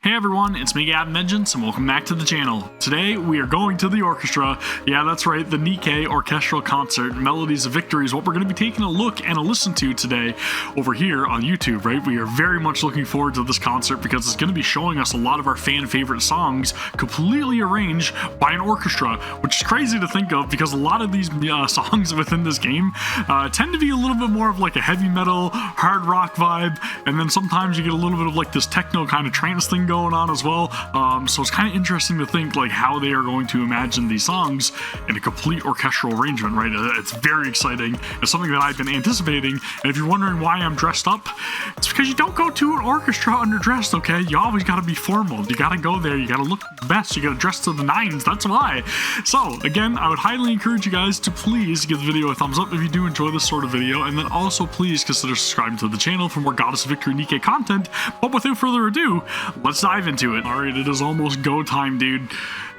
Hey everyone, it's me Gavin, and welcome back to the channel. Today we are going to the orchestra. Yeah, that's right, the NIKKE Orchestral Concert, Melodies of Victory is what we're going to be taking a look and a listen to today over here on YouTube, right? We are very much looking forward to this concert because it's going to be showing us a lot of our fan favorite songs completely arranged by an orchestra, which is crazy to think of because a lot of these songs within this game tend to be a little bit more of like a heavy metal, hard rock vibe, and then sometimes you get a little bit of like this techno kind of trance thing going on as well. So it's kind of interesting to think like how they are going to imagine these songs in a complete orchestral arrangement, right? It's very exciting. It's something that I've been anticipating. And if you're wondering why I'm dressed up, it's because you don't go to an orchestra underdressed, okay? You always got to be formal. You got to go there. You got to look the best. You got to dress to the nines. That's why. So again, I would highly encourage you guys to please give the video a thumbs up if you do enjoy this sort of video. And then also please consider subscribing to the channel for more Goddess of Victory NIKKE content. But without further ado, let's dive into it. All right, it is almost go time, dude.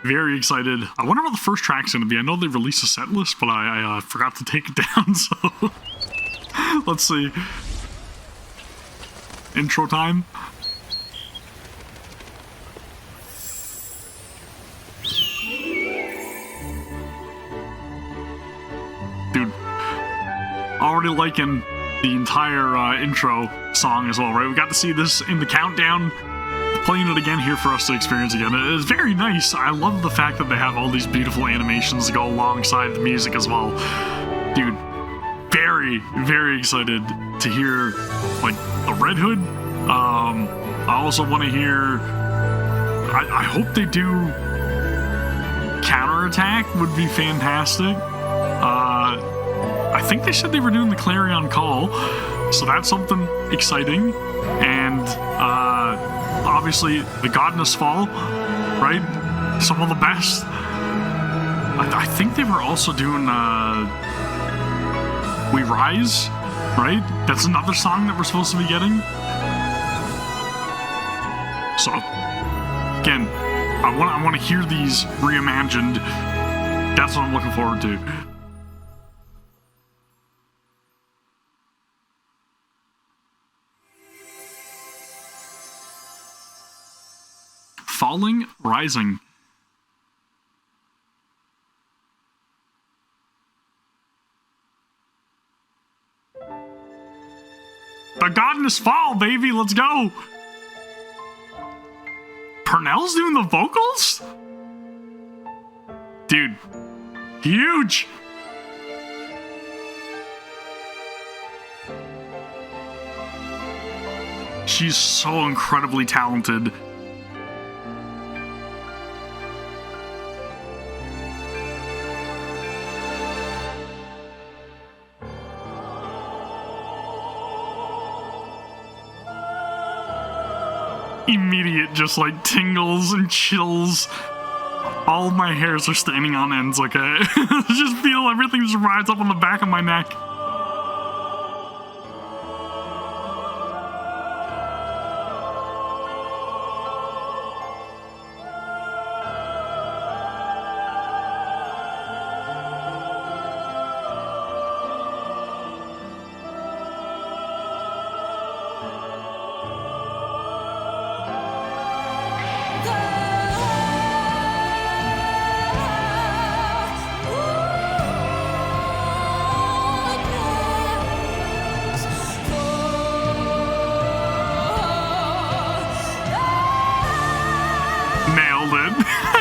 Very excited. I wonder what the first track's gonna be. I know they released a set list, but I forgot to take it down, so let's see. Intro time. Dude, already liking the entire intro song as well, right? We got to see this in the countdown. Playing it again here for us to experience again. It is very nice. I love the fact that they have all these beautiful animations to go alongside the music as well. Dude, very, very excited to hear like the Red Hood. I also want to hear, I hope they do Counterattack would be fantastic. I think they said they were doing the Clarion Call, so that's something exciting. And obviously the Godness Fall, right? Some of the best. I think they were also doing We Rise, right? That's another song that we're supposed to be getting. So again, I want to hear these reimagined. That's what I'm looking forward to. Falling, rising. The Godness Fall, baby, let's go. Purnell's doing the vocals? Dude, huge. She's so incredibly talented. Immediate just like tingles and chills. All my hairs are standing on ends, okay? Just feel everything just rides up on the back of my neck.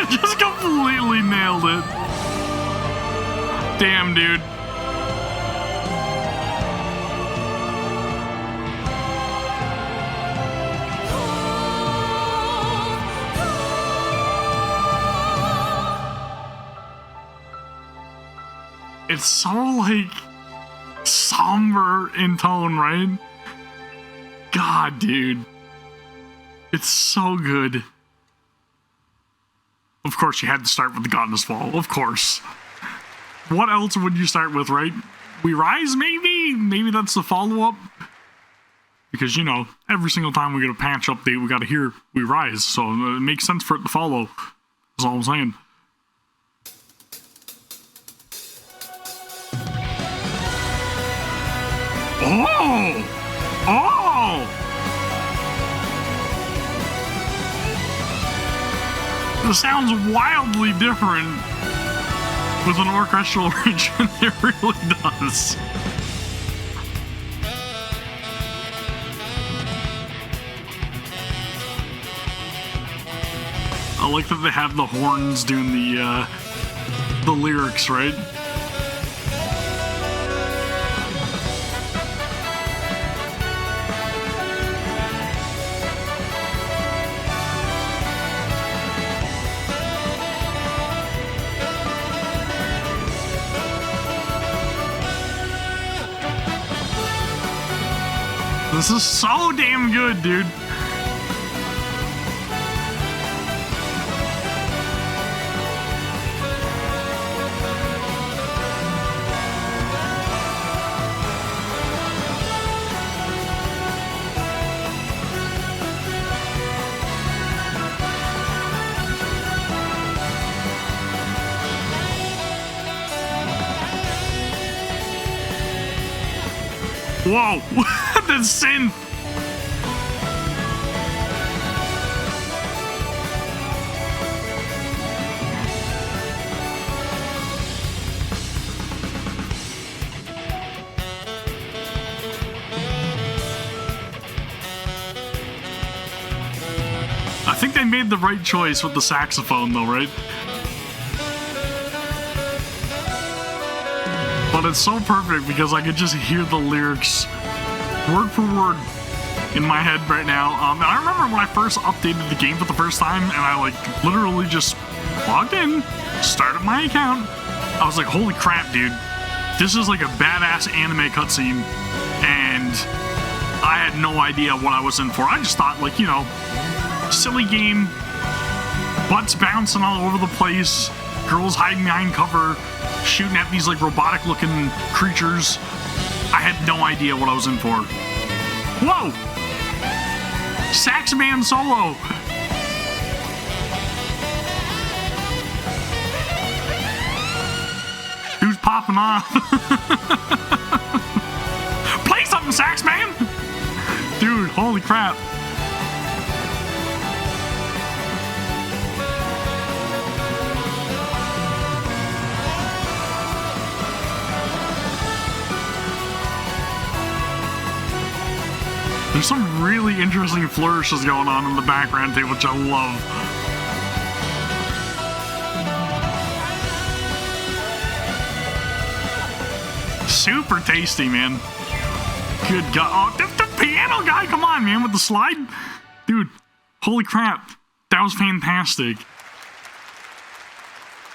Just completely nailed it. Damn, dude. It's so like somber in tone, right? God, dude. It's so good. Of course, you had to start with the Godness Fall, of course. What else would you start with, right? We Rise, maybe? Maybe that's the follow-up? Because, you know, every single time we get a patch update, we gotta hear We Rise, so it makes sense for it to follow. That's all I'm saying. Oh! Oh! It sounds wildly different with an orchestral arrangement. It really does. I like that they have the horns doing the lyrics, right? This is so damn good, dude. Whoa, the synth. I think they made the right choice with the saxophone though, right? But it's so perfect because I could just hear the lyrics word for word in my head right now. And I remember when I first updated the game for the first time and I like literally just logged in, started my account. I was like, holy crap, dude. This is like a badass anime cutscene. And I had no idea what I was in for. I just thought like, you know, silly game, butts bouncing all over the place, girls hiding behind cover, shooting at these like robotic looking creatures. I had no idea what I was in for. Whoa! Sax man solo! Who's popping off? Play something, sax man! Dude, holy crap. There's some really interesting flourishes going on in the background too, which I love. Super tasty, man. Good God. Oh, the piano guy, come on, man, with the slide. Dude, holy crap. That was fantastic.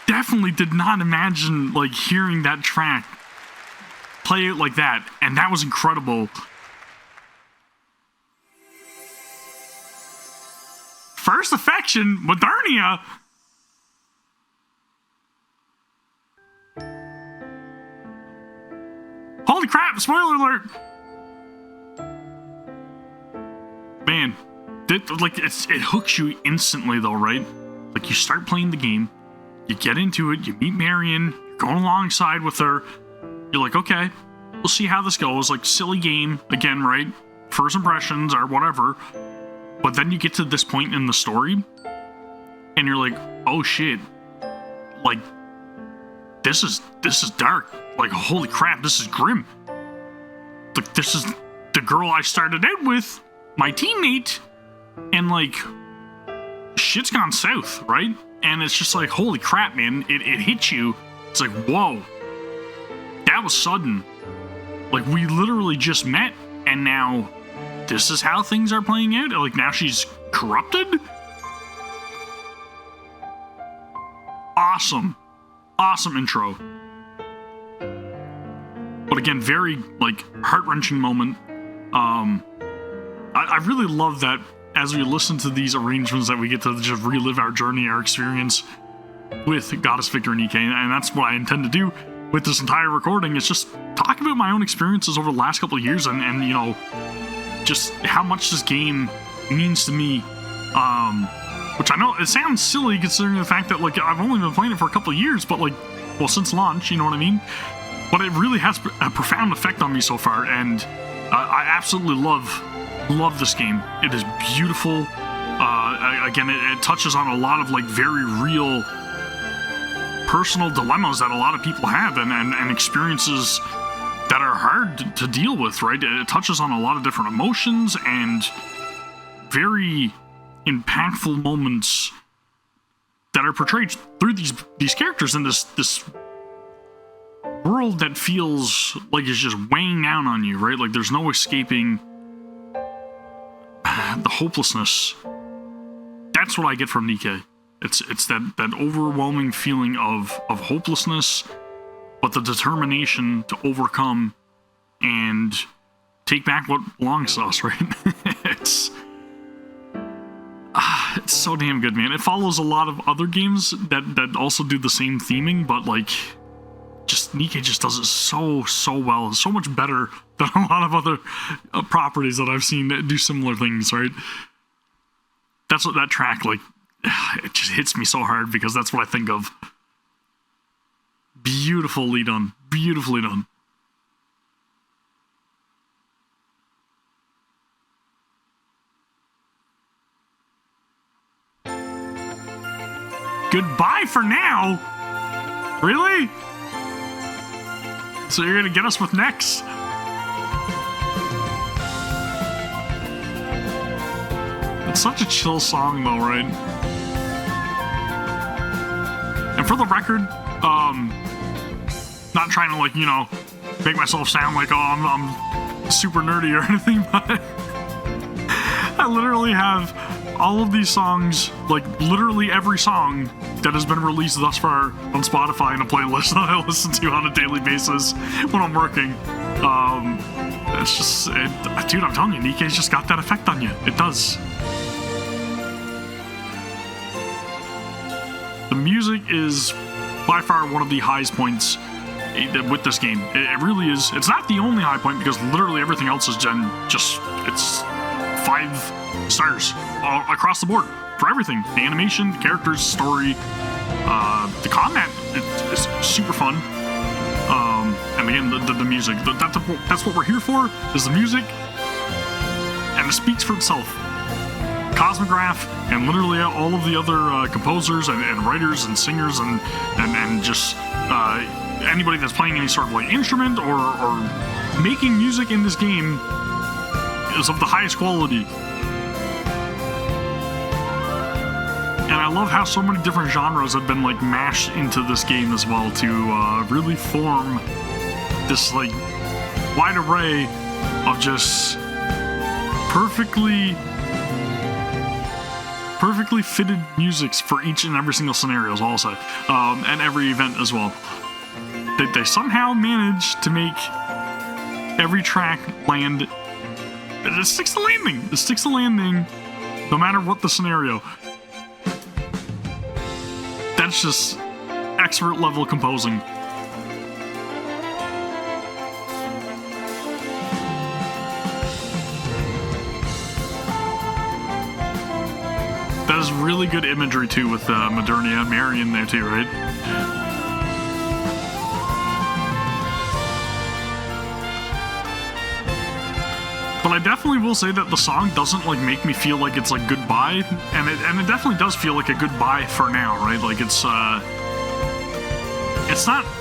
Definitely did not imagine, like, hearing that track play it like that, and that was incredible. First Affection, Modernia. Holy crap, spoiler alert. Man, it hooks you instantly though, right? Like you start playing the game, you get into it, you meet Marion, you're going alongside with her. You're like, okay, we'll see how this goes. Like silly game again, right? First impressions or whatever. But then you get to this point in the story, and you're like, oh shit, like, this is dark. Like, holy crap, this is grim. Like, this is the girl I started out with, my teammate, and like, shit's gone south, right? And it's just like, holy crap, man, it hits you. It's like, whoa, that was sudden. Like, we literally just met, and now this is how things are playing out? Like, now she's corrupted? Awesome. Awesome intro. But again, very, like, heart-wrenching moment. I really love that as we listen to these arrangements that we get to just relive our journey, our experience with Goddess Victor and NIKKE. And that's what I intend to do with this entire recording, is just talk about my own experiences over the last couple of years and you know, just how much this game means to me, which I know it sounds silly considering the fact that like I've only been playing it for a couple of years, but like, well, since launch, you know what I mean? But it really has a profound effect on me so far, and I absolutely love this game. It is beautiful. again, it touches on a lot of like very real personal dilemmas that a lot of people have, and experiences that are hard to deal with, right? It touches on a lot of different emotions and very impactful moments that are portrayed through these characters in this world that feels like it's just weighing down on you, right? Like there's no escaping the hopelessness. That's what I get from NIKKE. It's that overwhelming feeling of hopelessness, but the determination to overcome and take back what belongs to us, right? It's so damn good, man. It follows a lot of other games that also do the same theming, but like, just NIKKE just does it so well. It's so much better than a lot of other properties that I've seen that do similar things, right? That's what that track, like, it just hits me so hard because that's what I think of. Beautifully done. Beautifully done. Goodbye for now? Really? So you're gonna get us with next? It's such a chill song though, right? And for the record, not trying to like, you know, make myself sound like, oh, I'm super nerdy or anything, but I literally have all of these songs, like literally every song that has been released thus far on Spotify in a playlist that I listen to on a daily basis when I'm working. It's just, dude, I'm telling you, NIKKE's just got that effect on you. It does. The music is by far one of the highest points with this game. It really is. It's not the only high point because literally everything else is it's 5 stars all across the board for everything. The animation, the characters, story, the combat is super fun. And again, the music. That's what we're here for, is the music. And it speaks for itself. Cosmograph and literally all of the other composers and writers and singers and just anybody that's playing any sort of like instrument or making music in this game is of the highest quality. And I love how so many different genres have been like mashed into this game as well to really form this like wide array of just perfectly fitted musics for each and every single scenarios also, and every event as well. They somehow managed to make every track land. It sticks the landing. It sticks the landing no matter what the scenario. That's just expert level composing. That is really good imagery too with Modernia and Mary in there too, right? But I definitely will say that the song doesn't like make me feel like it's like goodbye, and it definitely does feel like a goodbye for now, right? Like it's not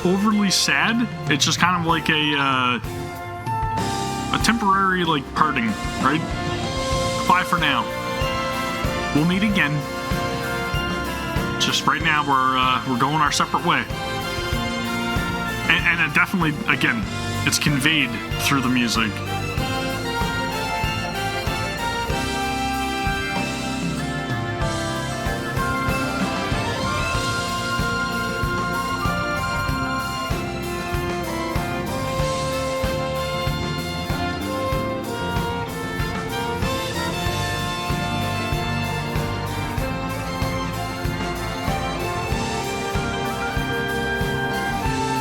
overly sad. It's just kind of like a temporary like parting, right? Bye for now. We'll meet again. Just right now we're going our separate way, and it definitely, again, it's conveyed through the music.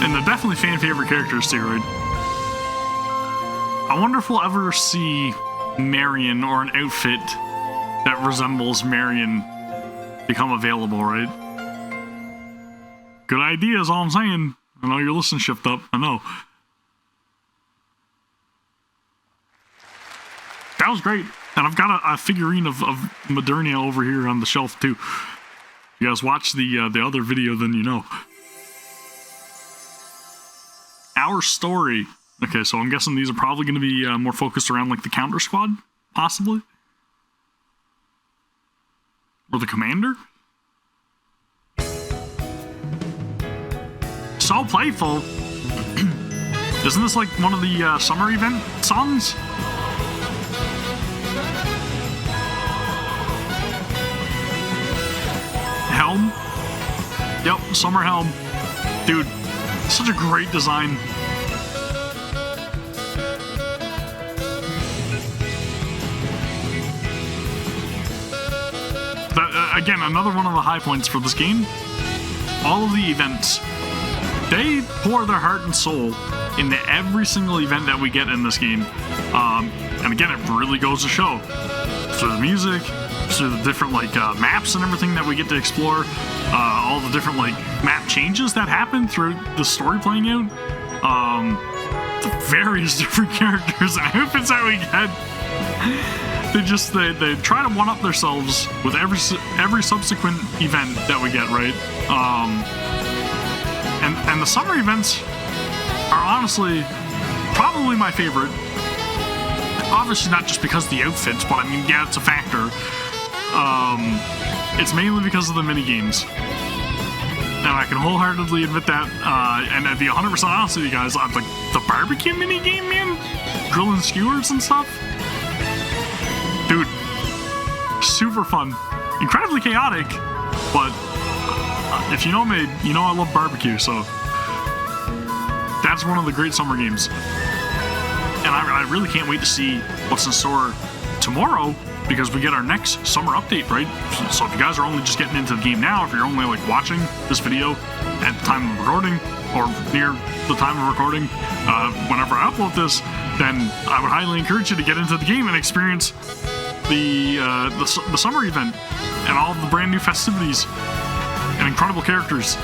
And they're definitely fan favorite characters too, right? I wonder if we'll ever see Marion or an outfit that resembles Marion become available, right? Good idea is all I'm saying. I know your listen shift up. I know. That was great. And I've got a figurine of Modernia over here on the shelf too. You guys watch the other video, then you know. Our story. Okay, so I'm guessing these are probably going to be more focused around like the counter squad, possibly, or the commander. So playful. Isn't this like one of the summer event songs? Helm. Yep, summer helm. Dude, such a great design. Again, another one of the high points for this game. All of the events, they pour their heart and soul into every single event that we get in this game. And again, it really goes to show through the music, through the different like maps and everything that we get to explore, all the different like map changes that happen through the story playing out, the various different characters and outfits that we get. They try to one-up themselves with every subsequent event that we get, right? And the summer events are honestly probably my favorite. Obviously not just because of the outfits, but I mean, yeah, it's a factor. It's mainly because of the mini games. And I can wholeheartedly admit that, and I'd be 100% honest with you guys, I'm like, the barbecue mini game, man? Grilling skewers and stuff? Dude, super fun. Incredibly chaotic, but if you know me, you know I love barbecue, so that's one of the great summer games. And I really can't wait to see what's in store tomorrow, because we get our next summer update, right? So if you guys are only just getting into the game now, if you're only like watching this video at the time of recording, or near the time of recording, whenever I upload this, then I would highly encourage you to get into the game and experience the summer event and all of the brand new festivities and incredible characters.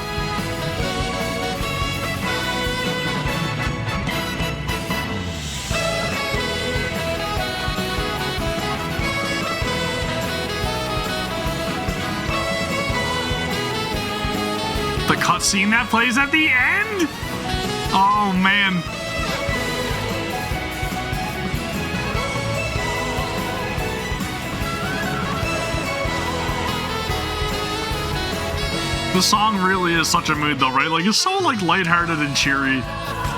The cutscene that plays at the end? Oh man. The song really is such a mood though, right? Like, it's so like lighthearted and cheery.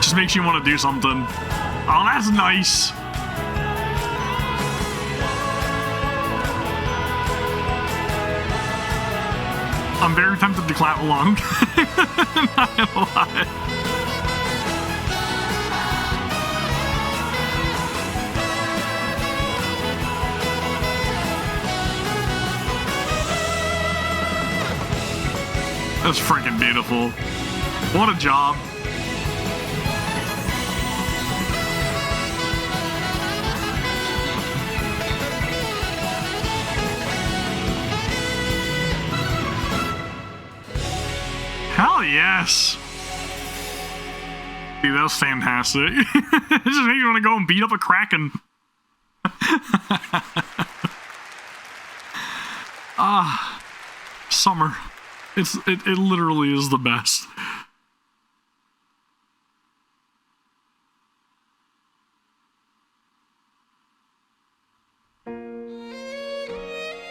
Just makes you want to do something. Oh, that's nice. I'm very tempted to clap along. Not gonna lie. That's freaking beautiful. What a job. Hell yes. Dude, that was fantastic. It just makes you want to go and beat up a kraken. Summer. It literally is the best.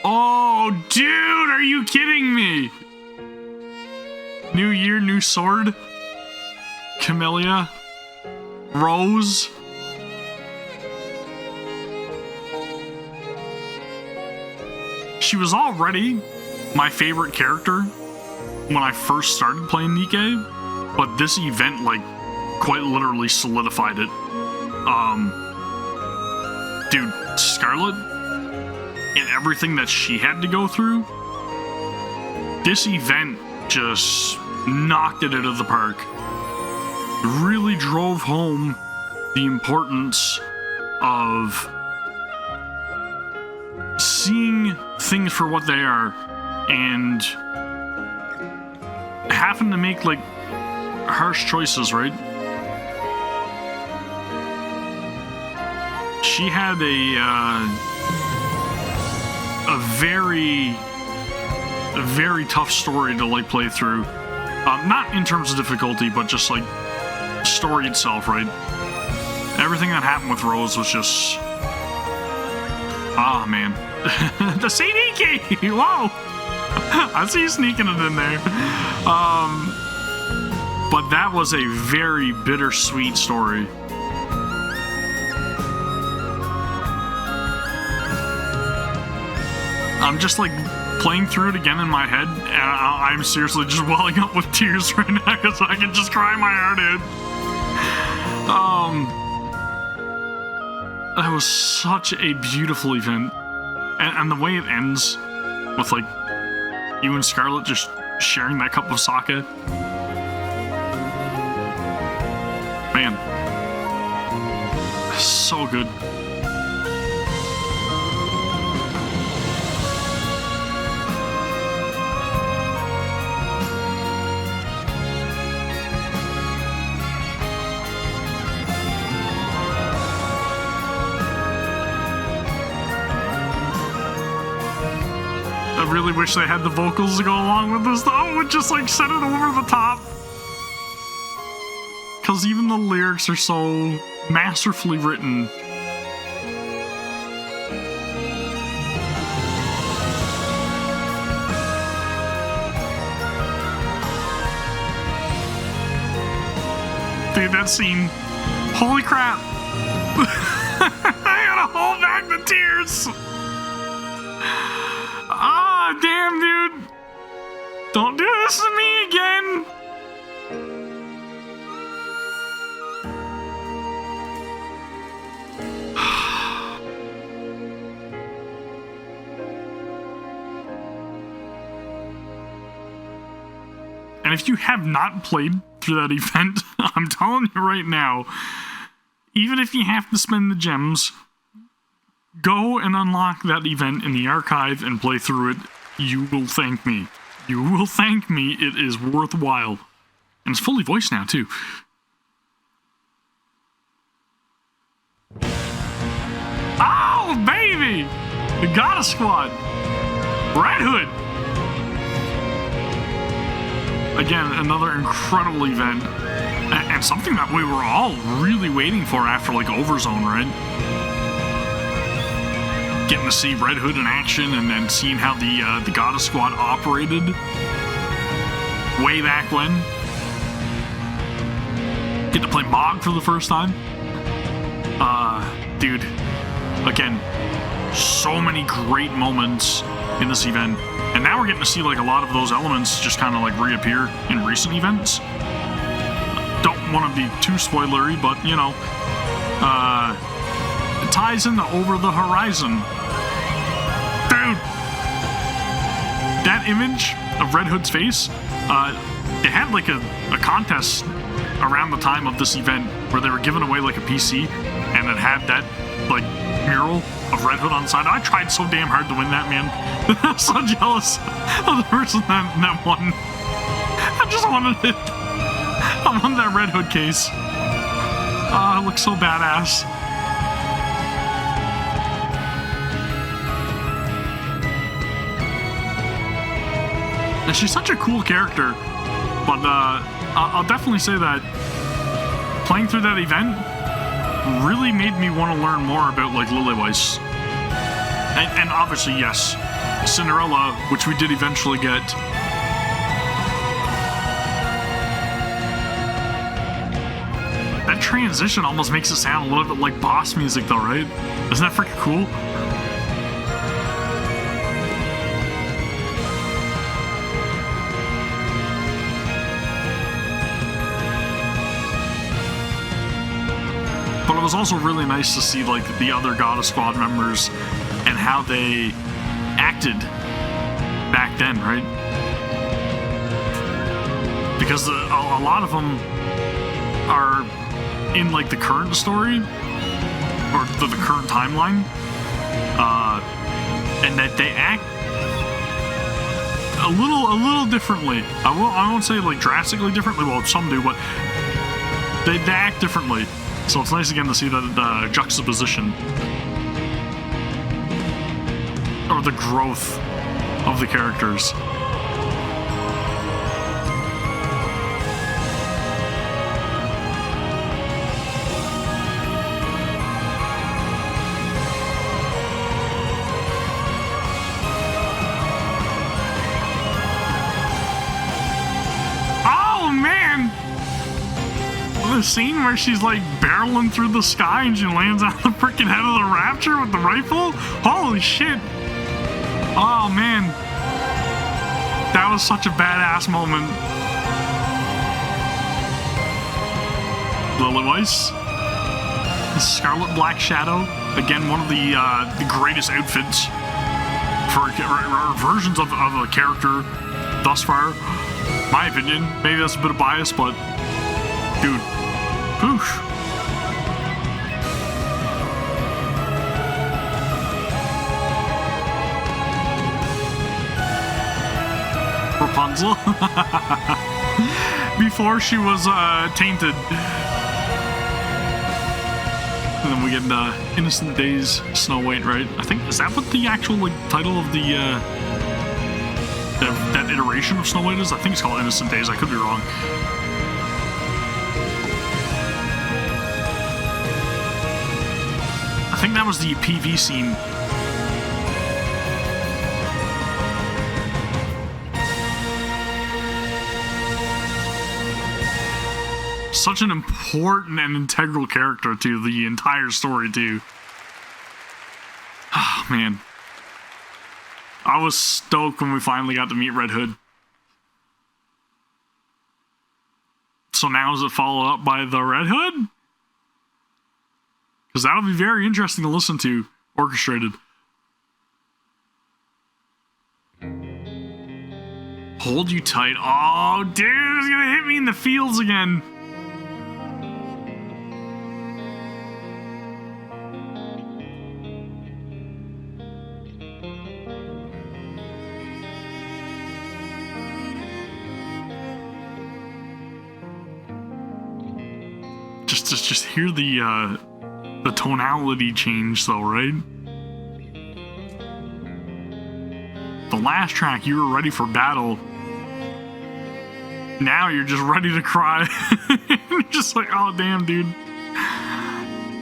Oh, dude, are you kidding me? New year, new sword. Camellia. Rose. She was already my favorite character when I first started playing NIKKE, but this event, like, quite literally solidified it. Dude, Scarlet, and everything that she had to go through, this event just knocked it out of the park. It really drove home the importance of seeing things for what they are, and having to make like harsh choices, right? She had a very tough story to like play through. Not in terms of difficulty, but just like story itself, right? Everything that happened with Rose was just, ah, man. The CD key! Whoa! I see you sneaking it in there. But that was a very bittersweet story. I'm just like playing through it again in my head, and I'm seriously just welling up with tears right now because I can just cry my heart out. That was such a beautiful event, and the way it ends with like you and Scarlett just sharing that cup of sake, man, so good. I really wish they had the vocals to go along with this, though. It would just like set it over the top. Because even the lyrics are so masterfully written. Dude, that scene. Holy crap. I gotta hold back the tears. Ah, damn, dude. Don't do this to me again. And if you have not played through that event, I'm telling you right now, even if you have to spend the gems, go and unlock that event in the archive and play through it. You will thank me. You will thank me. It is worthwhile. And it's fully voiced now, too. Oh, baby! The Goddess Squad. Red Hood. Again, another incredible event. And something that we were all really waiting for after, like, Overzone, right? Getting to see Red Hood in action and then seeing how the Goddess Squad operated way back when. Get to play Mog for the first time. Dude, again, so many great moments in this event. And now we're getting to see like a lot of those elements just kind of like reappear in recent events. Don't want to be too spoilery, but you know, it ties into Over the Horizon. Dude! That image of Red Hood's face, they had like a contest around the time of this event where they were giving away like a PC and it had that like mural of Red Hood on the side. I tried so damn hard to win that, man. I'm so jealous of the person that won. I just wanted it. I wanted that Red Hood case. Oh, it looks so badass. And she's such a cool character. But I'll definitely say that playing through that event really made me want to learn more about like Lillyweiss. And obviously, yes, Cinderella, which we did eventually get. That transition almost makes it sound a little bit like boss music though, right? Isn't that freaking cool? But it was also really nice to see like the other Goddess Squad members and how they acted back then, right? Because a lot of them are in like the current story or the current timeline, and that they act a little differently. I won't say like drastically differently. Well, some do, but they act differently. So it's nice again to see that juxtaposition. or the growth of the characters. The scene where she's like barreling through the sky and she lands on the freaking head of the Rapture with the rifle. Holy shit. Oh man, that was such a badass moment. Lily Weiss, the Scarlet Black Shadow, again one of the greatest outfits for versions of a character thus far. My opinion, maybe that's a bit of bias, but dude. Oof. Rapunzel. Before she was tainted. And then we get Innocent Days, Snow White, right? I think, is that what the actual like title of the that iteration of Snow White is? I think it's called Innocent Days. I could be wrong. I think that was the PV scene. Such an important and integral character to the entire story, too. Oh, man. I was stoked when we finally got to meet Red Hood. So now is it followed up by the Red Hood? Because that'll be very interesting to listen to, orchestrated. Hold You Tight. Oh, dude, it's gonna hit me in the feels again. Just hear the tonality change though, right? The last track, you were ready for battle. Now you're just ready to cry. You're just like, oh damn, dude.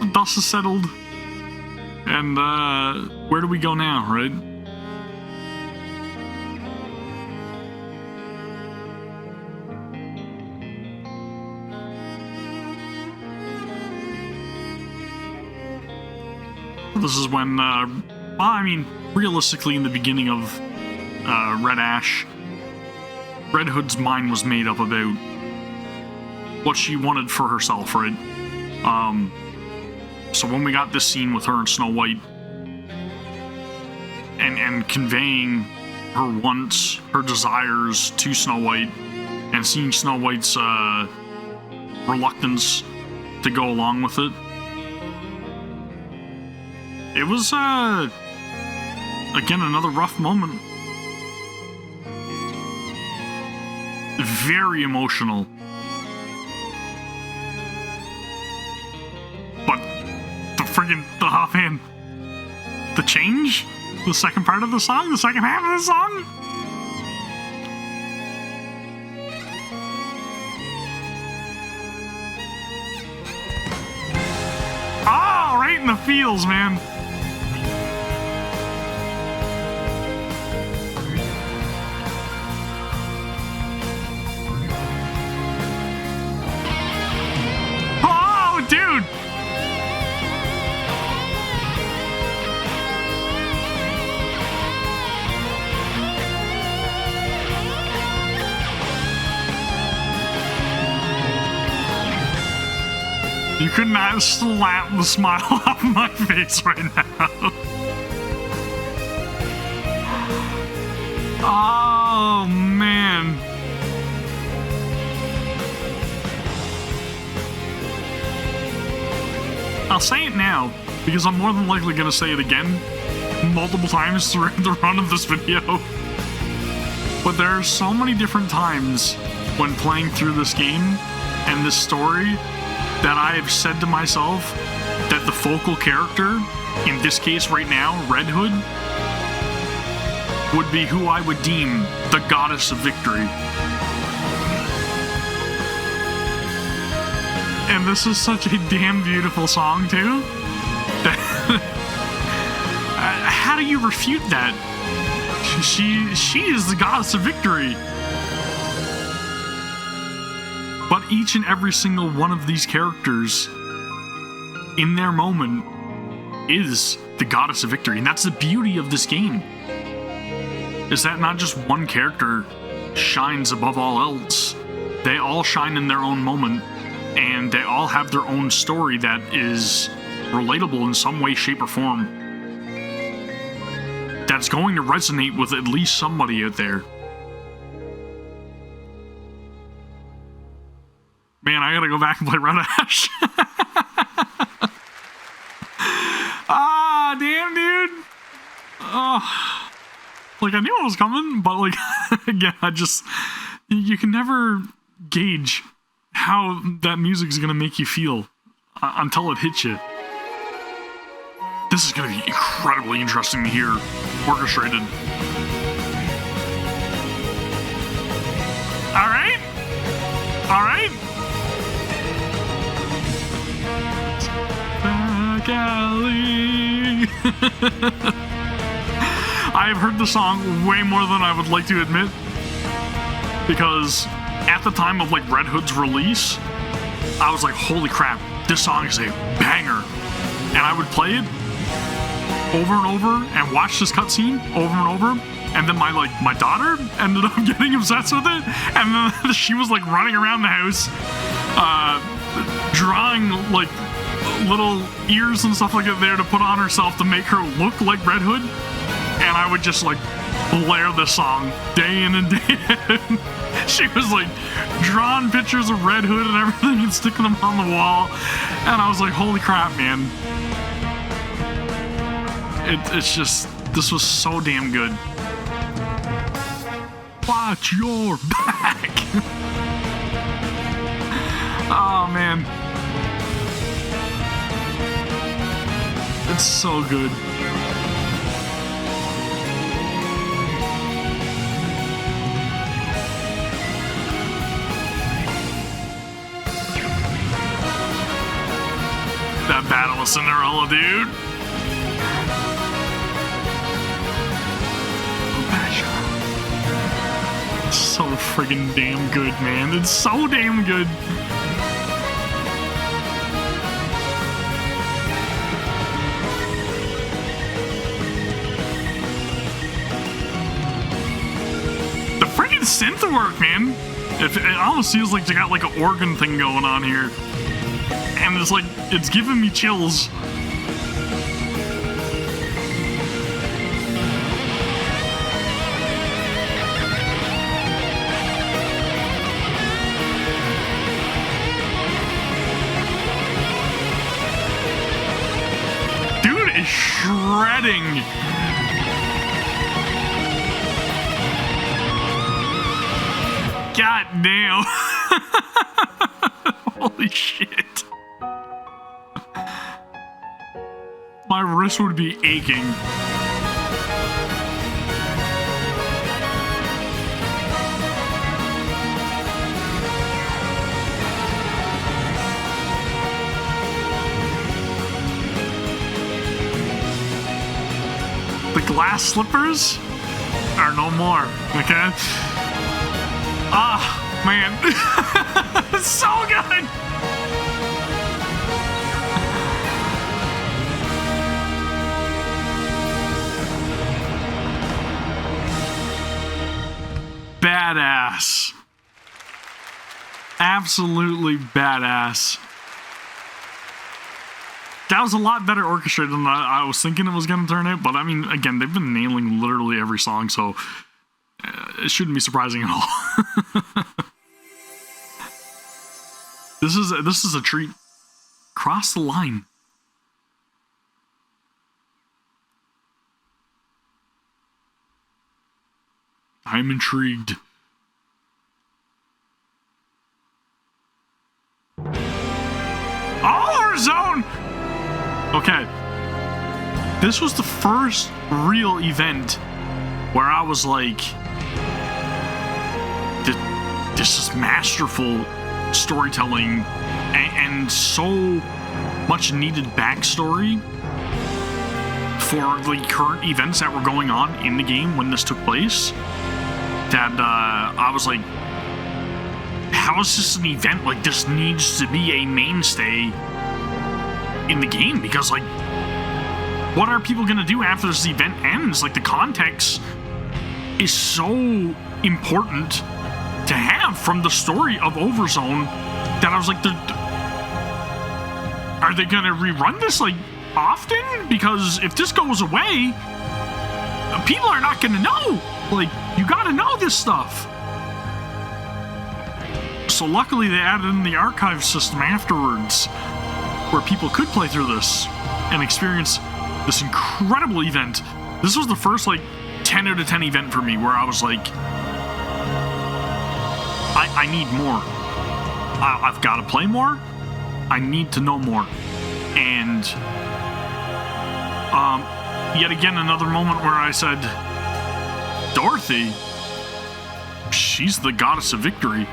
The dust is settled. And where do we go now, right? This is when, well, I mean, realistically, in the beginning of Red Ash, Red Hood's mind was made up about what she wanted for herself, right? So when we got this scene with her and Snow White, and conveying her wants, her desires to Snow White, and seeing Snow White's reluctance to go along with it, it was, again, another rough moment. Very emotional. But oh man, the change? The second part of the song? The second half of the song? Oh, right in the feels, man. Dude! You could not slap the smile off my face right now. Oh, man. I'll say it now, because I'm more than likely going to say it again multiple times through the run of this video. But there are so many different times when playing through this game and this story that I have said to myself that the focal character, in this case right now, Red Hood, would be who I would deem the goddess of victory. And this is such a damn beautiful song, too. How do you refute that? She is the goddess of victory. But each and every single one of these characters, in their moment, is the goddess of victory. And that's the beauty of this game. Is that not just one character shines above all else. They all shine in their own moment. And they all have their own story that is relatable in some way, shape, or form. That's going to resonate with at least somebody out there. Man, I gotta go back and play Red Ash. Ah, damn, dude. Oh, like, I knew it was coming, but, like, again, you can never gauge how that music is gonna make you feel until it hits you. This is gonna be incredibly interesting to hear orchestrated. Alright? Alright? Back alley. I have heard the song way more than I would like to admit, because at the time of like Red Hood's release, I was like, holy crap, this song is a banger. And I would play it over and over and watch this cutscene over and over. And then my daughter ended up getting obsessed with it. And then she was like running around the house, drawing like little ears and stuff like that there to put on herself to make her look like Red Hood. And I would just like blare this song day in and day out. She was like drawing pictures of Red Hood and everything and sticking them on the wall. And I was like, holy crap, man. It's just, this was so damn good. Watch your back. Oh, man. It's so good. That battle of Cinderella, dude. So friggin' damn good, man. It's so damn good. The friggin' synth work, man. It almost feels like they got like an organ thing going on here. And it's like, it's giving me chills. Dude is shredding. God damn. Holy shit. My wrist would be aching. The glass slippers are no more, okay? Ah, man. It's so good! Badass. Absolutely badass. That was a lot better orchestrated than I was thinking it was going to turn out, but I mean, again, they've been nailing literally every song, so it shouldn't be surprising at all. This is a treat. Cross the line. I'm intrigued. Overzone! Okay. This was the first real event where I was like, this is masterful storytelling and so much needed backstory for the current events that were going on in the game when this took place, that I was like, how is this an event? Like, this needs to be a mainstay in the game, because like, what are people gonna do after this event ends? Like, the context is so important to have from the story of Overzone that I was like, are they gonna rerun this like often? Because if this goes away, people are not gonna know. Like, you gotta know this stuff. So luckily they added in the archive system afterwards, where people could play through this and experience this incredible event. This was the first like 10 out of 10 event for me where I was like, I need more. I've got to play more. I need to know more. And yet again, another moment where I said, Dorothy, she's the goddess of victory.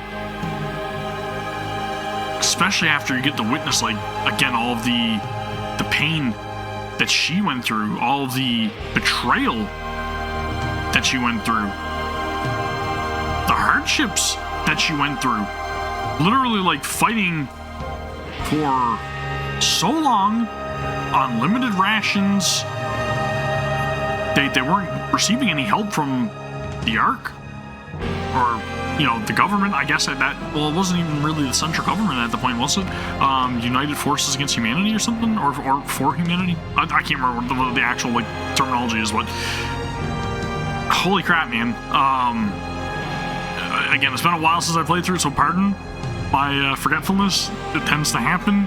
Especially after you get to witness, like, again, all of the pain that she went through, all of the betrayal that she went through, the hardships that she went through, literally like fighting for so long on limited rations. They weren't receiving any help from the Ark or, you know, the government, I guess. At that, well, it wasn't even really the central government at the point, was it? United Forces Against Humanity or something, or for humanity. I can't remember what the actual like terminology is, but holy crap, man. Again, it's been a while since I played through it, so pardon my forgetfulness. It tends to happen.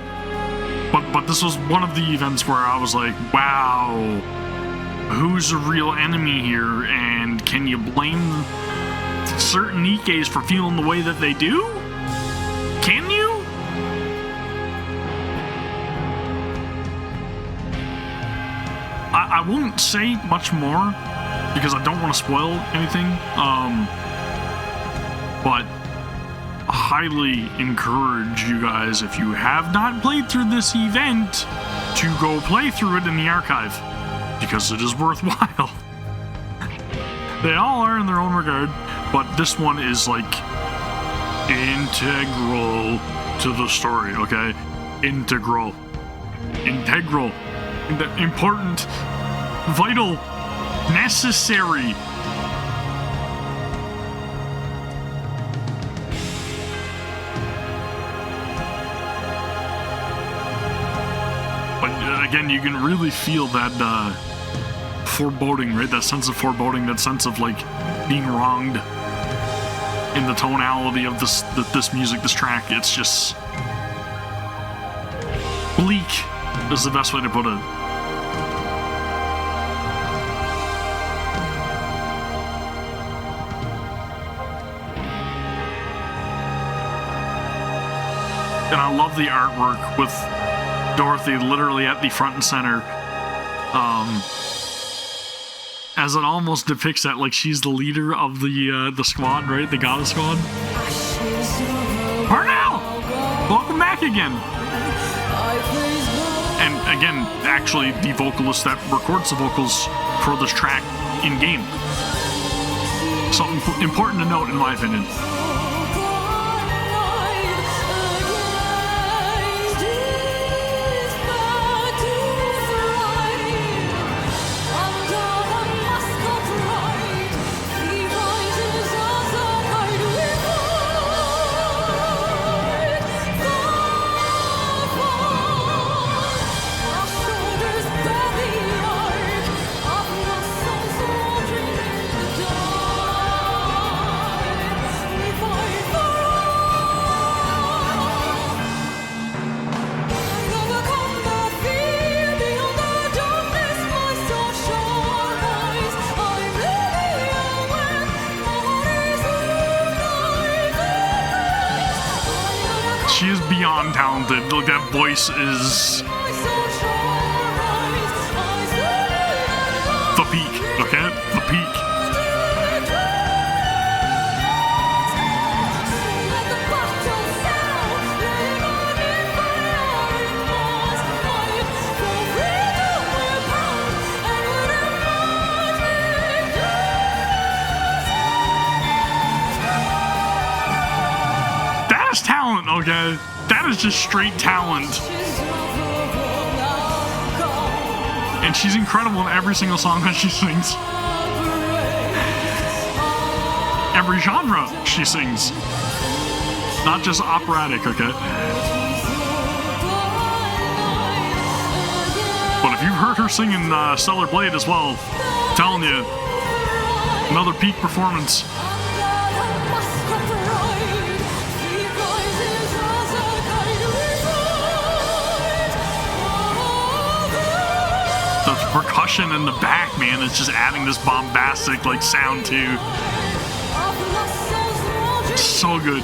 But this was one of the events where I was like, wow, who's the real enemy here? And can you blame certain Nikkes for feeling the way that they do? Can you? I won't say much more because I don't want to spoil anything. But I highly encourage you guys, if you have not played through this event, to go play through it in the archive, because it is worthwhile. They all are in their own regard, but this one is like integral to the story, okay? Integral. Important, vital, necessary. Again, you can really feel that foreboding, right? That sense of foreboding, that sense of like being wronged in the tonality of this music, this track. It's just bleak is the best way to put it. And I love the artwork with Dorothy literally at the front and center, as it almost depicts that like she's the leader of the squad, right? The goddess squad. Parnell, welcome back again. And again, actually the vocalist that records the vocals for this track in game. Something important to note in my opinion. She is beyond talented. Like, that voice is the peak, okay? The peak. talent, okay? That is just straight talent. And she's incredible in every single song that she sings. Every genre she sings. Not just operatic, okay? But if you've heard her singing Stellar Blade as well, I'm telling you, another peak performance. The percussion in the back, man, is just adding this bombastic like sound too. So good.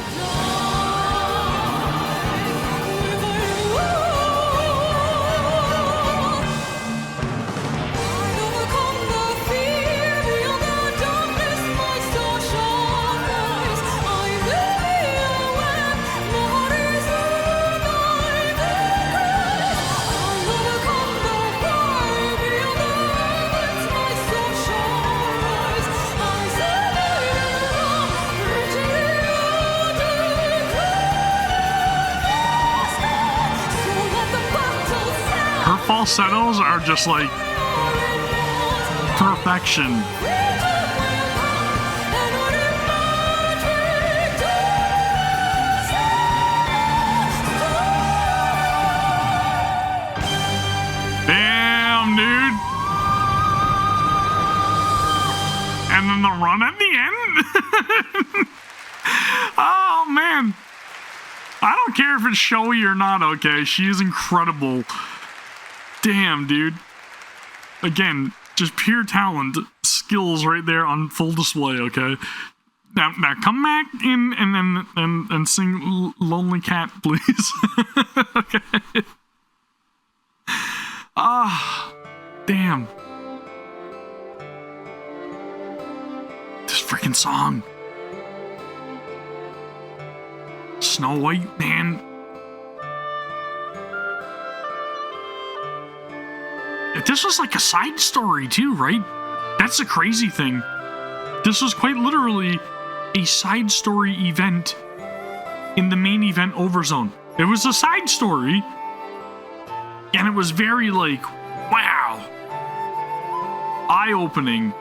Falsettos are just like perfection. Damn, dude. And then the run at the end. Oh man, I don't care if it's showy or not, okay? She is incredible. Damn, dude. Again, just pure talent, skills right there on full display, okay? Now come back in and sing Lonely Cat, please. Okay. Ah, damn. This freaking song. Snow White, man. This was like a side story too, right? That's the crazy thing. This was quite literally a side story event in the main event Overzone. It was a side story, and it was very like, wow, eye-opening.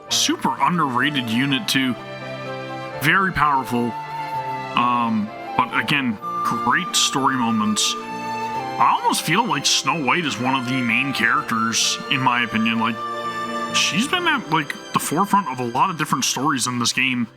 Super underrated unit too. Very powerful. But again, great story moments. I almost feel like Snow White is one of the main characters, in my opinion. Like, she's been at like the forefront of a lot of different stories in this game.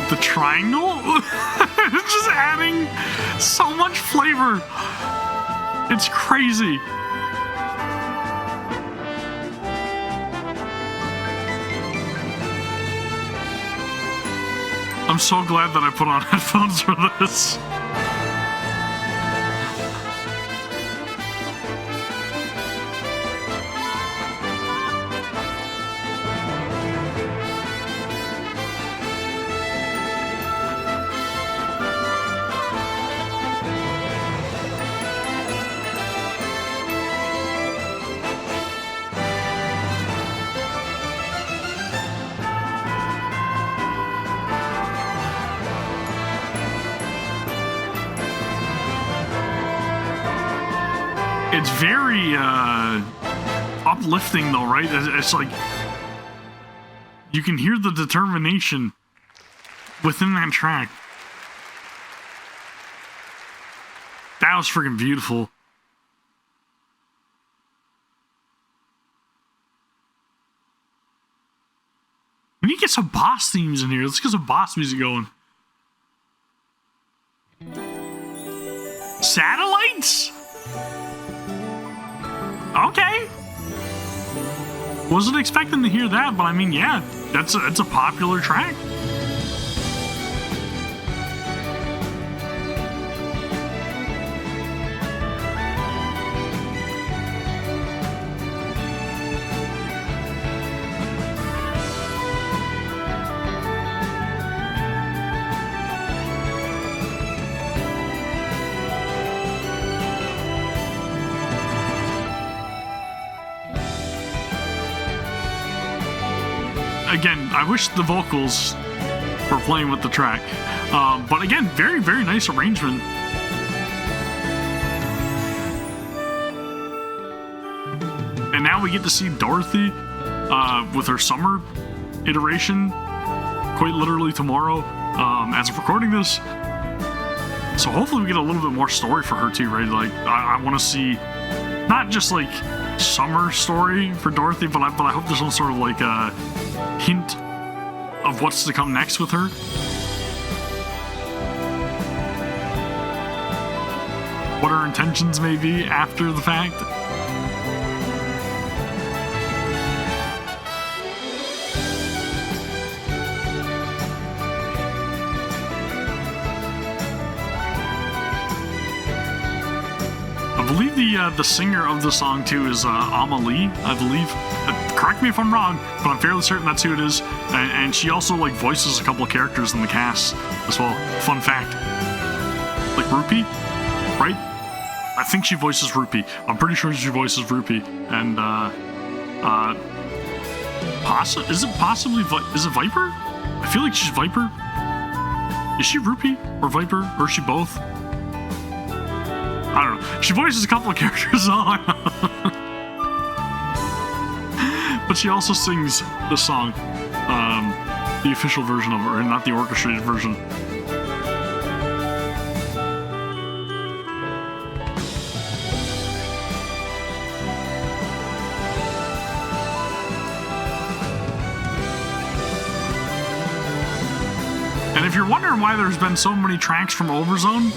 The triangle? It's just adding so much flavor. It's crazy. I'm so glad that I put on headphones for this. It's very uplifting though, right? It's like you can hear the determination within that track. That was freaking beautiful. get some boss themes in here. Let's get some boss music going. Satellites? Okay. Wasn't expecting to hear that, but I mean, yeah, it's a popular track. Again, I wish the vocals were playing with the track. But again, very, very nice arrangement. And now we get to see Dorothy with her summer iteration quite literally tomorrow as of recording this. So hopefully we get a little bit more story for her too, right? Like, I want to see not just like summer story for Dorothy, but I hope there's some sort of like a hint of what's to come next with her. What her intentions may be after the fact. I believe the singer of the song too is Amelie, I believe. Correct me if I'm wrong, but I'm fairly certain that's who it is. And she also like voices a couple of characters in the cast as well. Fun fact. Like Rupee, right? I think she voices Rupee. I'm pretty sure she voices Rupee. And is it Viper? I feel like she's Viper. Is she Rupee or Viper, or is she both? I don't know. She voices a couple of characters on. But she also sings the song, the official version of it, or not the orchestrated version. And if you're wondering why there's been so many tracks from Overzone,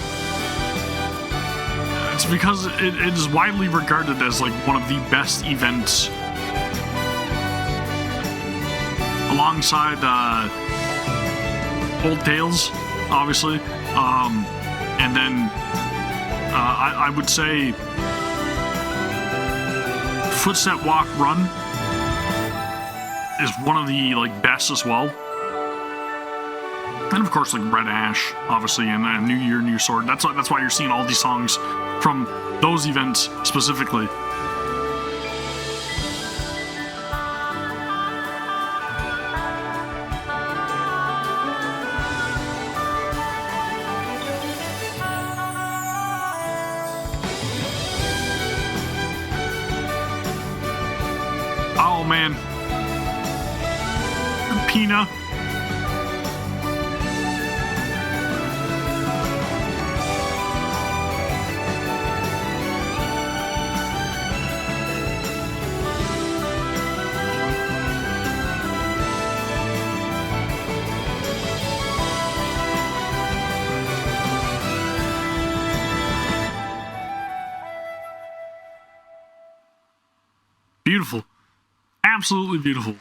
it's because it is widely regarded as like one of the best events, alongside Old Tales, obviously, and then I would say Footstep Walk Run is one of the like best as well. And of course, like Red Ash, obviously, and New Year, New Sword. That's why you're seeing all these songs from those events specifically. Oh man, Pina. Beautiful. Absolutely beautiful.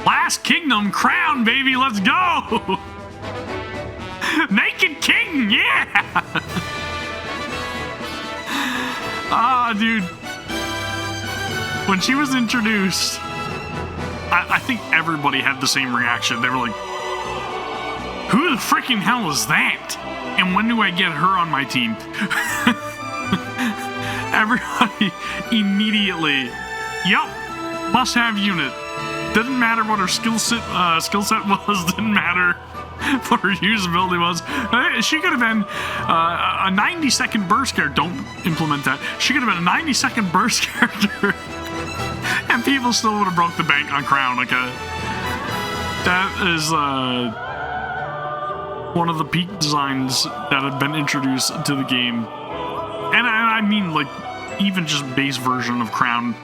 Last Kingdom Crown, baby, let's go! Naked King, yeah! Ah, dude. When she was introduced, I think everybody had the same reaction. They were like, who the freaking hell is that? And when do I get her on my team? Everybody immediately, yep, must have unit. Didn't matter what her skill set was, didn't matter what her usability was. She could have been a 90-second burst character. Don't implement that. She could have been a 90-second burst character people still would have broke the bank on Crown. Okay, that is one of the peak designs that had been introduced to the game, and I mean like even just base version of Crown.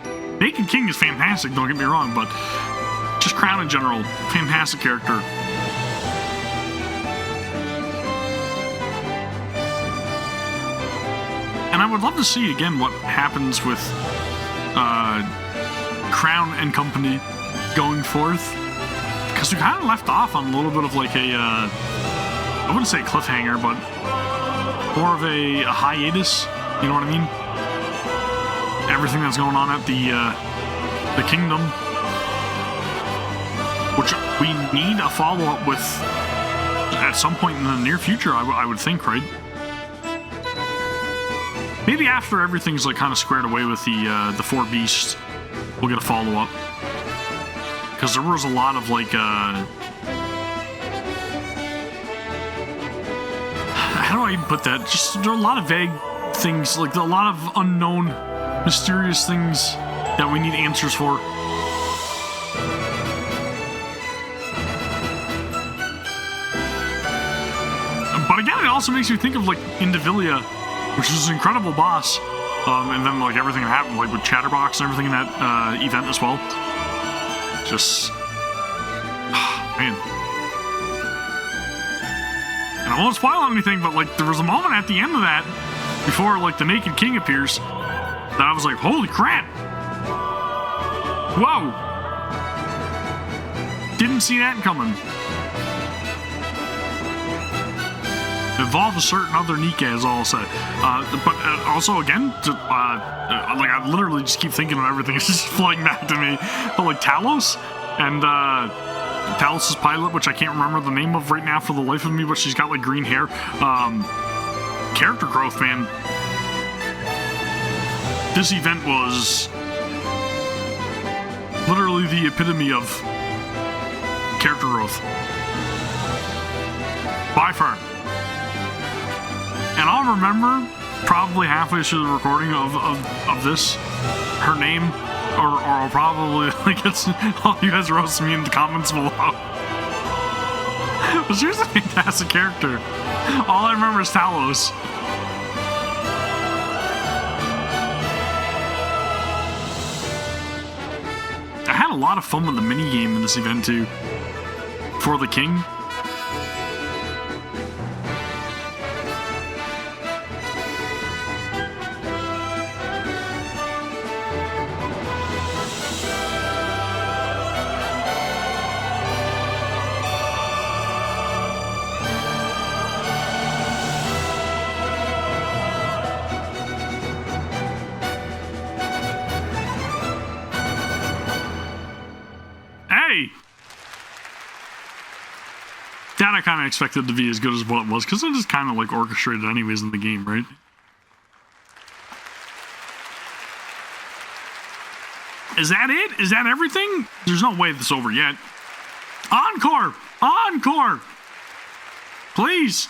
Naked King is fantastic. Don't get me wrong, but just Crown in general, fantastic character. And I would love to see again what happens with Crown and company going forth, because we kind of left off on a little bit of like a I wouldn't say cliffhanger, but more of a hiatus. You know what I mean? Everything that's going on at the kingdom, which we need a follow up with at some point in the near future. I would think, right? Maybe after everything's like kind of squared away with the four beasts, we'll get a follow up. Because there was a lot of like how do I even put that? Just there are a lot of vague things, like a lot of unknown, mysterious things that we need answers for. But again, it also makes me think of like Indivilia, which is an incredible boss, and then like everything that happened, like with Chatterbox and everything in that event as well. Just man, and I won't spoil anything, but like there was a moment at the end of that, before like the Naked King appears, that I was like, holy crap! Whoa! Didn't see that coming. Involve a certain other NIKKE is all I'll say. But also, again, like I literally just keep thinking of everything. It's just flooding back to me. But like Talos and Talos' pilot, which I can't remember the name of right now for the life of me, but she's got like green hair. Character growth, man. This event was literally the epitome of character growth. By far. And I'll remember probably halfway through the recording of this, her name, or I'll probably like it's all you guys roast me in the comments below. But she was a fantastic character. All I remember is Talos. I had a lot of fun with the mini game in this event too. For the King. That I kind of expected to be as good as what it was, because it is kind of like orchestrated anyways in the game, right? Is that it? Is that everything? There's no way this is over yet. Encore! Encore! Please!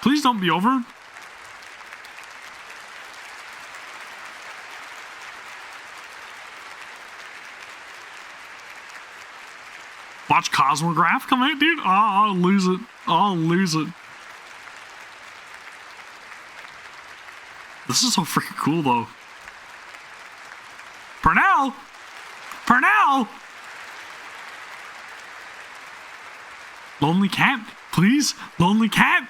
Please don't be over. Watch Cosmograph come out, dude. Oh, I'll lose it. I'll lose it. This is so freaking cool, though. Purnell! Purnell! Lonely cat, please. Lonely cat.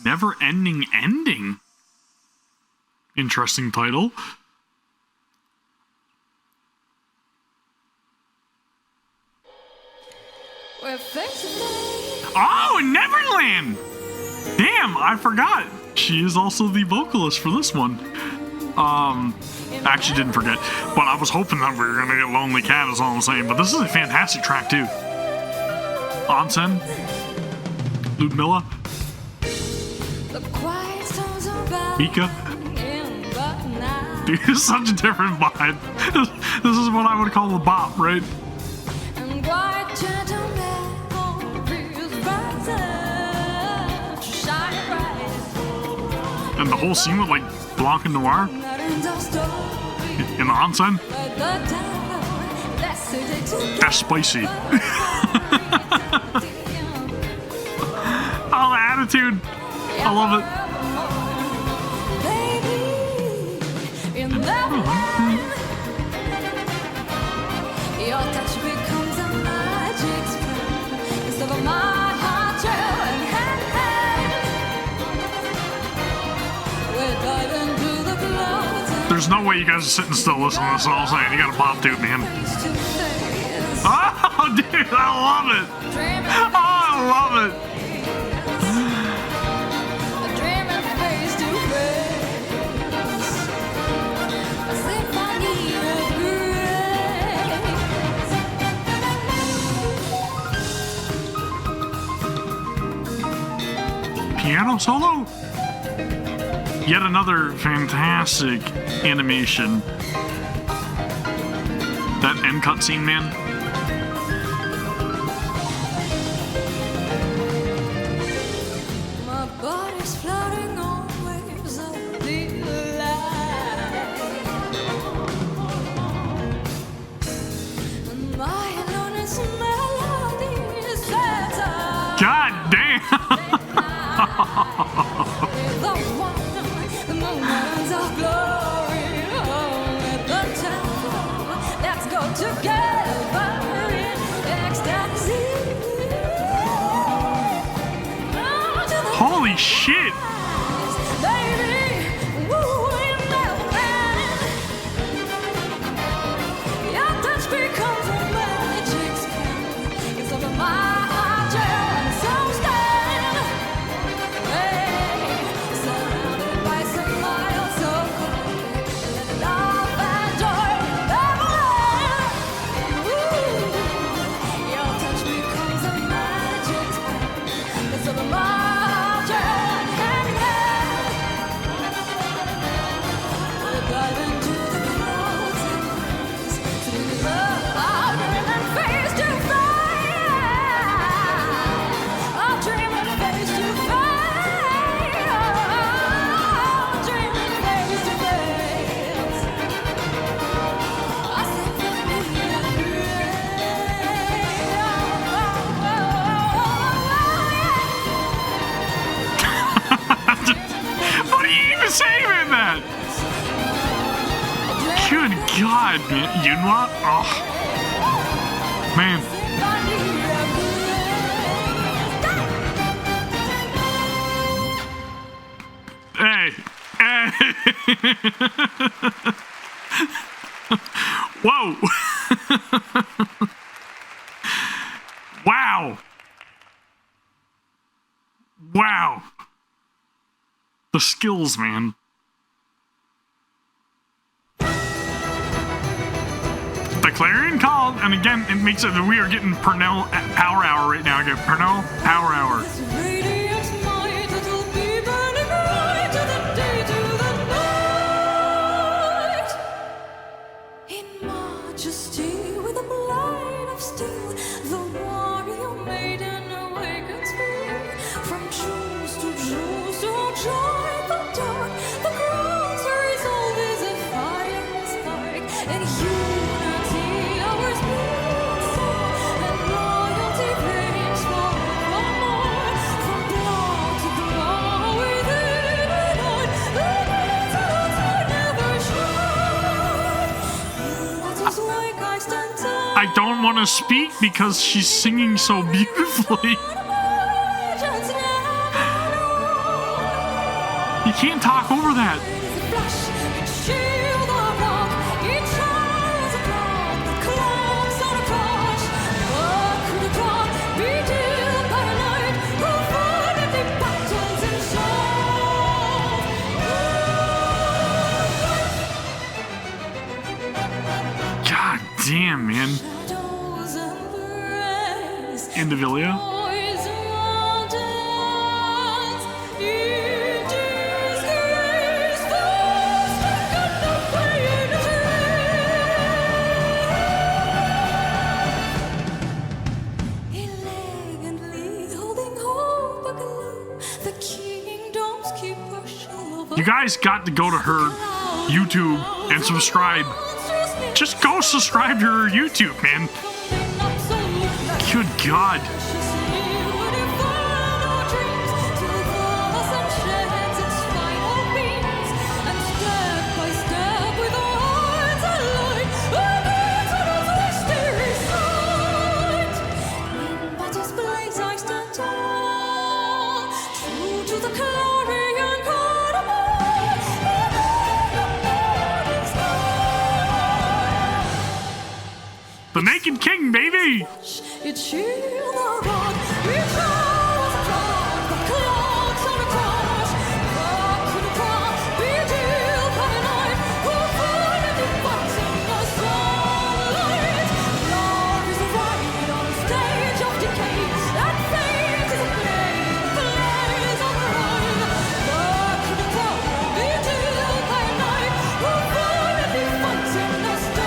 Neverending Ending. Interesting title. Oh, Neverland! Damn, I forgot. She is also the vocalist for this one. Actually didn't forget, but I was hoping that we were gonna get Lonely Cat is all I'm saying, but this is a fantastic track too. Onsen. Ludmilla. Mika. bop, dude. It's such a different vibe. This is what I would call a bop, right? And the whole scene with like Blanc and Noir in the onsen. That's spicy. Oh, the attitude. I love it. There's no way you guys are sitting still listening to this. All I'm saying, you gotta bop to it, man. Oh, dude, I love it. Oh, I love it. Piano solo? Yet another fantastic animation. That end cutscene, man. My body's floating on waves of delight. And my enormous melody is better. God damn! The moments of glory, oh, at the temple, let's go together in ecstasy. Holy shit! Baby, woo, in Neverending. Your touch becomes a magic spell. It's over my heart, and so stand. Hey, surrounded by some miles of glory, let love and joy Neverland. Your touch becomes a magic spell. It's over my heart, and hand in hand. We'll dive into the clouds and rays, through the love and face to face. I'll dream and face to face. I'll dream and face to face. I symphony and What are you even saying in that? Good God, man. You know what? Oh. Man. Hey. Hey. Whoa. Wow. Wow. The skills, man. The Clarion called, and again, it makes it that we are getting Purnell Power Hour right now. Again, Purnell Power Hour. radiant light that'll be burning bright to the day, to the night. In majesty, with a blade of steel, the warrior maiden awakens me. From jewels to jewels, to joy the dark, the cross resolve is a fire spark, and unity ours beats soar, and loyalty flames for evermore. From blood to blood, within and out, the battles are never short. Waters like I stand tall. I don't want to speak because she's singing so beautifully. You can't talk over that. God damn, man. Indivilia. you guys got to go to her YouTube and subscribe. Just go subscribe to her YouTube, man. Good God. The Naked King, baby! It's you, the rock, it's ours, the clouds on the cross, rock to the cross, be till coming night, who'll find the fights in the sunlight. Love is a ride on the stage of decay, and fate is a flame, flames on the run. Rock to the cross, be till coming night, who'll find the fights in the sunlight.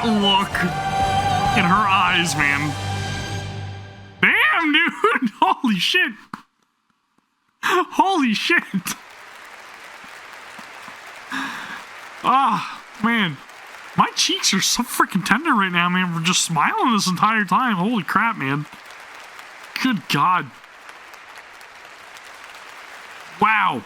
Look in her eyes, man. Damn, dude. Holy shit. Holy shit. Ah, man. My cheeks are so freaking tender right now, man. We're just smiling this entire time. Holy crap, man. Good God. Wow.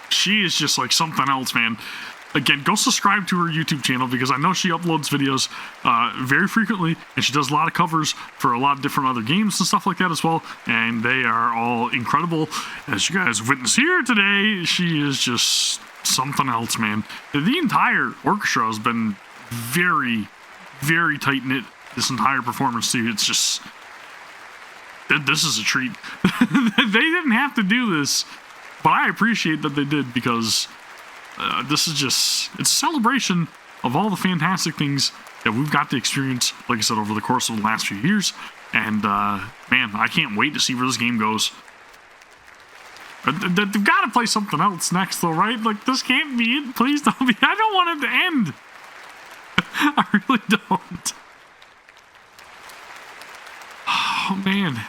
She is just like something else, man. Again, go subscribe to her YouTube channel because I know she uploads videos very frequently, and she does a lot of covers for a lot of different other games and stuff like that as well, and they are all incredible. As you guys witness here today, she is just something else, man. The entire orchestra has been very, very tight-knit this entire performance, too. It's just... this is a treat. They didn't have to do this. But I appreciate that they did because this is just, it's a celebration of all the fantastic things that we've got to experience, like I said, over the course of the last few years. And, man, I can't wait to see where this game goes. They've got to play something else next, though, right? Like, this can't be it. Please don't be. I don't want it to end. I really don't. Oh, man.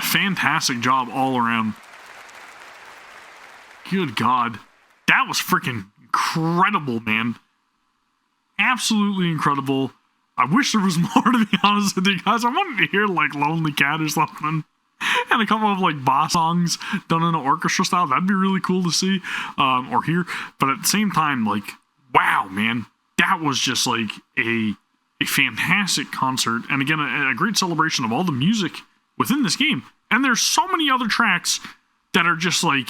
Fantastic job all around. Good God. That was freaking incredible, man. Absolutely incredible. I wish there was more, to be honest with you guys. I wanted to hear like Lonely Cat or something. And a couple of like boss songs done in an orchestra style. That'd be really cool to see or hear. But at the same time, like, wow, man. That was just like a fantastic concert. And again, a great celebration of all the music within this game. And there's so many other tracks that are just like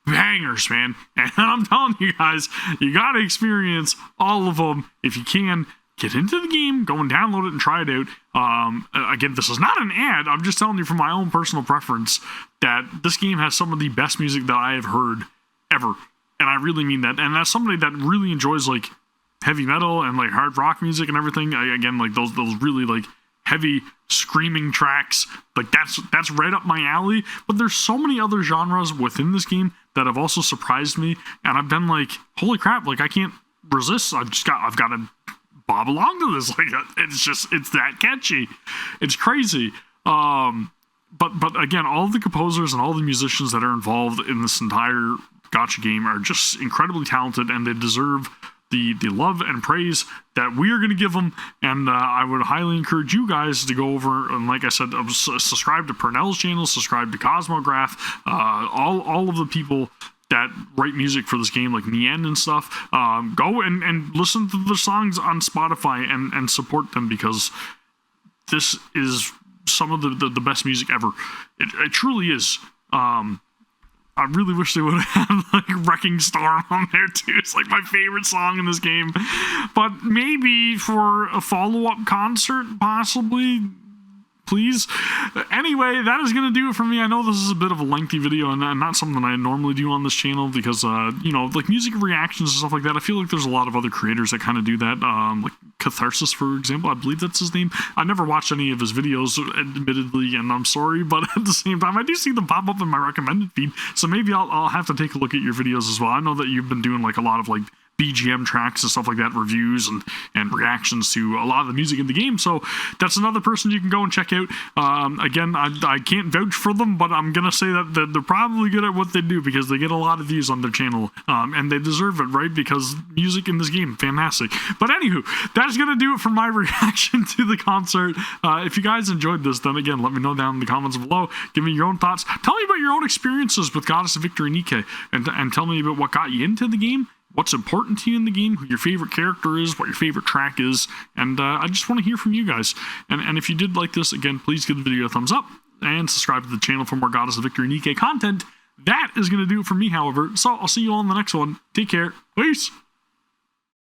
bangers, man. And I'm telling you guys, you gotta experience all of them. If you can, get into the game, go and download it and try it out. Again, this is not an ad. I'm just telling you from my own personal preference that this game has some of the best music that I have heard ever. And I really mean that. And as somebody that really enjoys like heavy metal and like hard rock music and everything, again, like those really like heavy screaming tracks, like that's right up my alley. But there's so many other genres within this game that have also surprised me, and I've been like, holy crap, like I can't resist. I've got to bob along to this. Like it's that catchy. It's crazy. But again, all of the composers and all the musicians that are involved in this entire gacha game are just incredibly talented, and they deserve the love and praise that we are going to give them. And I would highly encourage you guys to go over and, like I said, subscribe to Purnell's channel, subscribe to Cosmograph, all of the people that write music for this game, like Nien and stuff. Go and listen to the songs on Spotify and support them, because this is some of the best music ever. It truly is. I really wish they would have had like Wrecking Storm on there too. It's like my favorite song in this game. But maybe for a follow-up concert, possibly. please. Anyway, that is going to do it for me. I know this is a bit of a lengthy video and not something I normally do on this channel because, you know, like music reactions and stuff like that. I feel like there's a lot of other creators that kind of do that. Like Catharsis, for example, I believe that's his name. I never watched any of his videos, admittedly, and I'm sorry, but at the same time, I do see them pop up in my recommended feed. So maybe I'll have to take a look at your videos as well. I know that you've been doing like a lot of like BGM tracks and stuff like that, reviews and reactions to a lot of the music in the game. So that's another person you can go and check out. Again, I can't vouch for them, but I'm going to say that they're probably good at what they do because they get a lot of views on their channel. And they deserve it, right? Because music in this game, fantastic. But anywho, that's going to do it for my reaction to the concert. If you guys enjoyed this, then again, let me know down in the comments below. Give me your own thoughts. Tell me about your own experiences with Goddess of Victory NIKKE, and tell me about what got you into the game, what's important to you in the game, who your favorite character is, what your favorite track is, and I just want to hear from you guys. And if you did like this, again, please give the video a thumbs up and subscribe to the channel for more Goddess of Victory NIKKE content. That is going to do it for me, however, so I'll see you all in the next one. Take care. Peace!